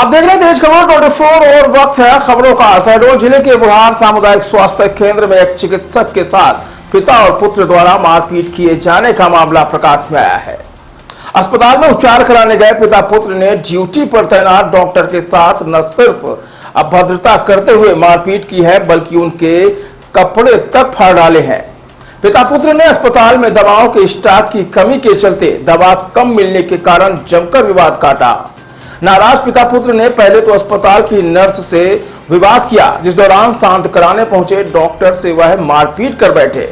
आप देख रहे हैं देश खबर 24 और वक्त है खबरों का। शहडोल जिले के बुढ़ार सामुदायिक स्वास्थ्य केंद्र में एक चिकित्सक के साथ पिता और पुत्र द्वारा मारपीट किए जाने का मामला प्रकाश में आया है। अस्पताल में उपचार कराने गए पिता पुत्र ने ड्यूटी पर तैनात डॉक्टर के साथ न सिर्फ अभद्रता करते हुए मारपीट की है बल्कि उनके कपड़े तक फाड़ डाले हैं। पिता पुत्र ने अस्पताल में दवाओं के स्टॉक की कमी के चलते दवा कम मिलने के कारण जमकर विवाद काटा। नाराज पिता पुत्र ने पहले तो अस्पताल की नर्स से विवाद किया, जिस दौरान शांत कराने पहुंचे डॉक्टर से वह मारपीट कर बैठे।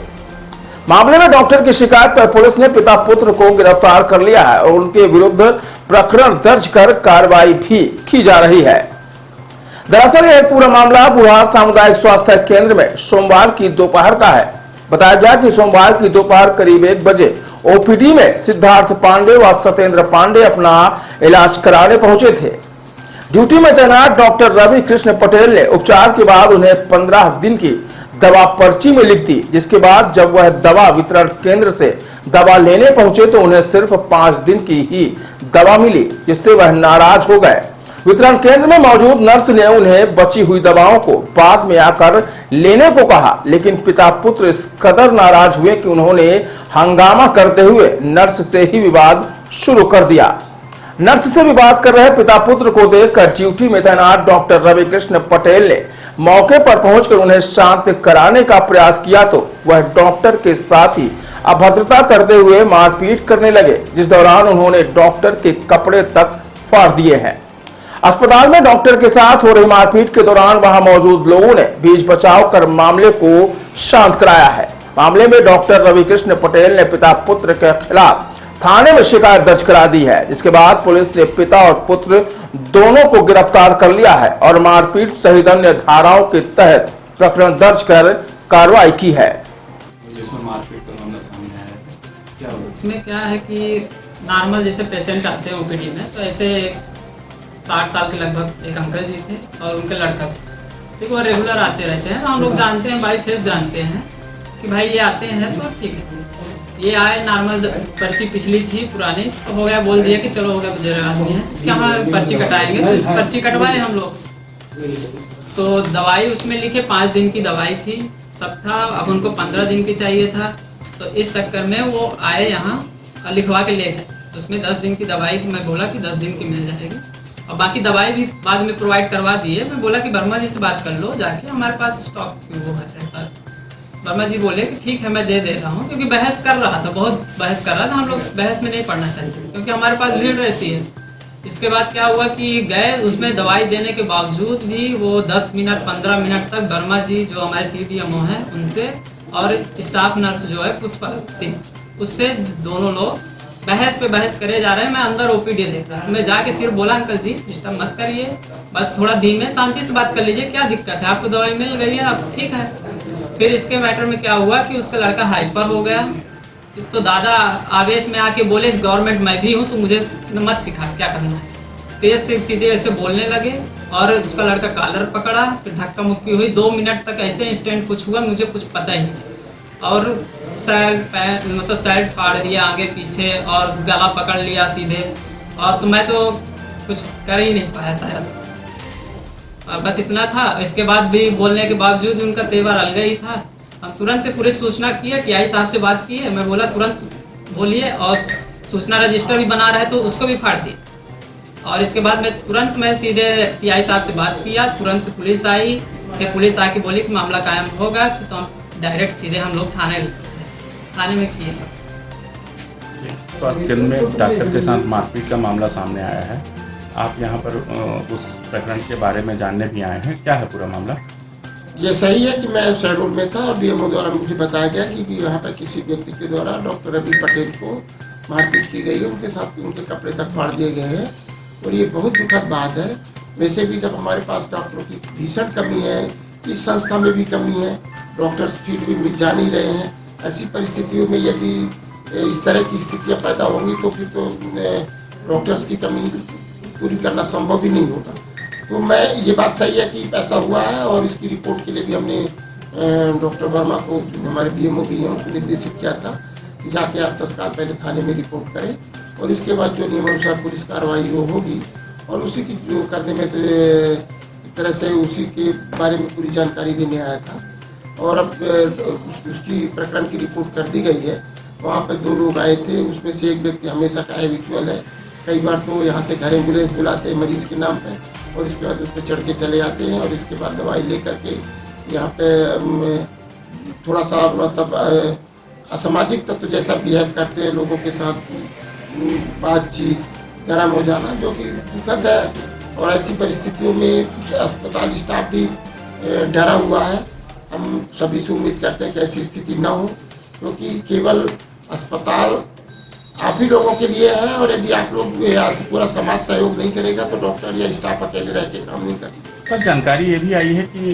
मामले में डॉक्टर की शिकायत पर पुलिस ने पिता पुत्र को गिरफ्तार कर लिया है और उनके विरुद्ध प्रकरण दर्ज कर कार्रवाई भी की जा रही है। दरअसल यह पूरा मामला बुढ़ार सामुदायिक स्वास्थ्य केंद्र में सोमवार की दोपहर का है। बताया गया कि सोमवार की दोपहर करीब 1 बजे ओपीडी में सिद्धार्थ पांडे व सत्येंद्र पांडे अपना इलाज कराने पहुंचे थे। ड्यूटी में तैनात डॉक्टर रवि कृष्ण पटेल ने उपचार के बाद उन्हें 15 दिन की दवा पर्ची में लिख दी, जिसके बाद जब वह दवा वितरण केंद्र से दवा लेने पहुंचे तो उन्हें सिर्फ 5 दिन की ही दवा मिली, जिससे वह नाराज हो गए। वितरण केंद्र में मौजूद नर्स ने उन्हें बची हुई दवाओं को बाद में आकर लेने को कहा, लेकिन पिता पुत्र इस कदर नाराज हुए कि उन्होंने हंगामा करते हुए नर्स से ही विवाद शुरू कर दिया। नर्स से विवाद कर रहे पिता पुत्र को देखकर ड्यूटी में तैनात डॉक्टर रवि कृष्ण पटेल ने मौके पर पहुंचकर उन्हें शांत कराने का प्रयास किया तो वह डॉक्टर के साथ ही अभद्रता करते हुए मारपीट करने लगे, जिस दौरान उन्होंने डॉक्टर के कपड़े तक फाड़ दिए हैं। अस्पताल में डॉक्टर के साथ हो रही मारपीट के दौरान वहां मौजूद लोगों ने बीच बचाव कर मामले को शांत कराया है। मामले में डॉक्टर रवि कृष्ण पटेल ने पिता पुत्र के खिलाफ थाने में शिकायत दर्ज करा दी है, जिसके बाद पुलिस ने पिता और पुत्र दोनों को गिरफ्तार कर लिया है और मारपीट सहित अन्य धाराओं के तहत प्रकरण दर्ज कर कार्रवाई की है। जिसमें मारपीट का मामला सामने आया है, क्या हुआ? इसमें क्या है कि नॉर्मल जैसे पेशेंट आते हैं ओपीडी में, तो ऐसे 60 साल के लगभग एक अंकल जी थे और उनके लड़का, ठीक, वो रेगुलर आते रहते हैं। तो हम लोग जानते हैं, बाई फेस जानते हैं कि भाई ये आते हैं तो ठीक है। ये आए, नॉर्मल पर्ची पिछली थी पुरानी, तो हो गया, बोल दिया कि चलो हो गया, बुजुर्ग आदमी है कि हम पर्ची कटाएंगे, तो इस पर्ची कटवाए हम लोग। तो दवाई उसमें लिखे 5 दिन की दवाई थी, सब था। अब उनको 15 दिन की चाहिए था, तो इस चक्कर में वो आए यहाँ लिखवा के ले गए। तो उसमें 10 दिन की दवाई मैं बोला कि 10 दिन की मिल जाएगी, और बाकी दवाई भी बाद में प्रोवाइड करवा दिए। मैं बोला कि वर्मा जी से बात कर लो जाके, हमारे पास स्टॉक वो है रहता है। वर्मा जी बोले कि ठीक है मैं दे रहा हूँ, क्योंकि बहस कर रहा था, बहुत बहस कर रहा था। हम लोग बहस में नहीं पढ़ना चाहते थे क्योंकि हमारे पास भीड़ रहती है। इसके बाद क्या हुआ कि गए, उसमें दवाई देने के बावजूद भी वो 10 मिनट 15 मिनट तक वर्मा जी जो हमारे CDMO हैं उनसे और स्टाफ नर्स जो है पुष्पा सिंह, उससे दोनों लोग बहस पे बहस करे जा रहे हैं। मैं अंदर ओपीडी देख रहा था, मैं जाके सिर्फ बोला अंकल जी डिस्टर्ब मत करिए, बस थोड़ा धीमे शांति से बात कर लीजिए, क्या दिक्कत है, आपको दवाई मिल गई है, अब ठीक है। फिर इसके मैटर में क्या हुआ कि उसका लड़का हाइपर हो गया, तो दादा आवेश में आके बोले गवर्नमेंट मैं भी हूँ, तो मुझे मत सिखा क्या करना है। तेज से सीधे ऐसे बोलने लगे और उसका लड़का कॉलर पकड़ा, फिर धक्का मुक्की हुई। 2 मिनट तक ऐसे इंस्टेंट कुछ हुआ, मुझे कुछ पता ही नहीं। और मतलब शर्ट फाड़ दिया आगे पीछे और गला पकड़ लिया सीधे, और तो मैं तो कुछ कर ही नहीं पाया शायद, और बस इतना था। इसके बाद भी बोलने के बावजूद उनका तेवर अलग ही था। हम तुरंत पुलिस सूचना किए, TI साहब से बात की है, मैं बोला तुरंत बोलिए, और सूचना रजिस्टर भी बना रहे तो उसको भी फाड़ दिए। और इसके बाद मैं सीधे TI साहब से बात किया, तुरंत पुलिस आई। फिर पुलिस आके बोली कि मामला कायम होगा, तो हम डायरेक्ट सीधे हम लोग थाने में किए सब। स्वास्थ्य केंद्र में डॉक्टर के साथ मारपीट का मामला सामने आया है। आप यहाँ पर उस प्रकरण के बारे में जानने भी आए हैं, क्या है पूरा मामला? ये सही है कि मैं शहडोल में था और DMO द्वारा मुझे बताया गया कि यहाँ पर किसी व्यक्ति के द्वारा डॉक्टर रवि पटेल को मारपीट की गई है, उनके साथ उनके कपड़े तक फाड़ दिए गए हैं, और ये बहुत दुखद बात है। वैसे भी जब हमारे पास डॉक्टरों की भीषण कमी है, इस संस्था में भी कमी है, डॉक्टर्स फील्ड में जा नहीं रहे हैं, ऐसी परिस्थितियों में यदि इस तरह की स्थितियाँ पैदा होंगी तो फिर तो डॉक्टर्स की कमी पूरी करना संभव ही नहीं होगा। तो मैं ये बात सही है कि ऐसा हुआ है, और इसकी रिपोर्ट के लिए भी हमने डॉक्टर वर्मा को, हमारे BMO भी हैं, उनको निर्देशित किया था कि जाके आप तत्काल पहले थाने में रिपोर्ट करें, और इसके बाद जो नियमानुसार पुलिस कार्रवाई वो होगी और उसी की जो करने में एक तरह से उसी के बारे में पूरी जानकारी लेने आया था। और अब उसकी प्रकरण की रिपोर्ट कर दी गई है। वहाँ पे 2 लोग आए थे, उसमें से एक व्यक्ति हमेशा का हैबिचुअल है। कई बार तो यहाँ से घर एम्बुलेंस बुलाते हैं मरीज के नाम पे और इसके बाद उस पर चढ़ के चले जाते हैं और इसके बाद दवाई ले करके यहाँ पे थोड़ा सा मतलब असामाजिक तत्व जैसा बिहेव करते हैं लोगों के साथ, बातचीत, गर्म हो जाना, जो कि दुखद है। और ऐसी परिस्थितियों में अस्पताल स्टाफ भी डरा हुआ है। हम सभी से उम्मीद करते हैं कि ऐसी स्थिति न हो, क्योंकि केवल अस्पताल आप ही लोगों के लिए है और यदि आप लोग या पूरा समाज सहयोग नहीं करेगा तो डॉक्टर या स्टाफ अकेले रह के काम नहीं कर सकते। सर, जानकारी ये भी आई है कि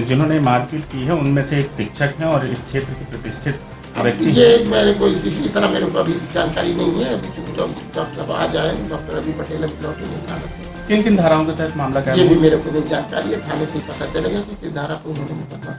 जिन्होंने मारपीट की है उनमें से एक शिक्षक हैं और इस क्षेत्र के प्रतिष्ठित व्यक्ति। ये मेरे को इसी तरह मेरे को अभी जानकारी नहीं है। अभी चूंकि डॉक्टर आ जाए, डॉक्टर अभी पटेल अभी लौटे नहीं थाने से। किन किन धाराओं के तहत मामला क्या ये भी मेरे को नहीं जानकारी है। थाने से ही पता चलेगा कि किस धारा पर उन्होंने मुकदमा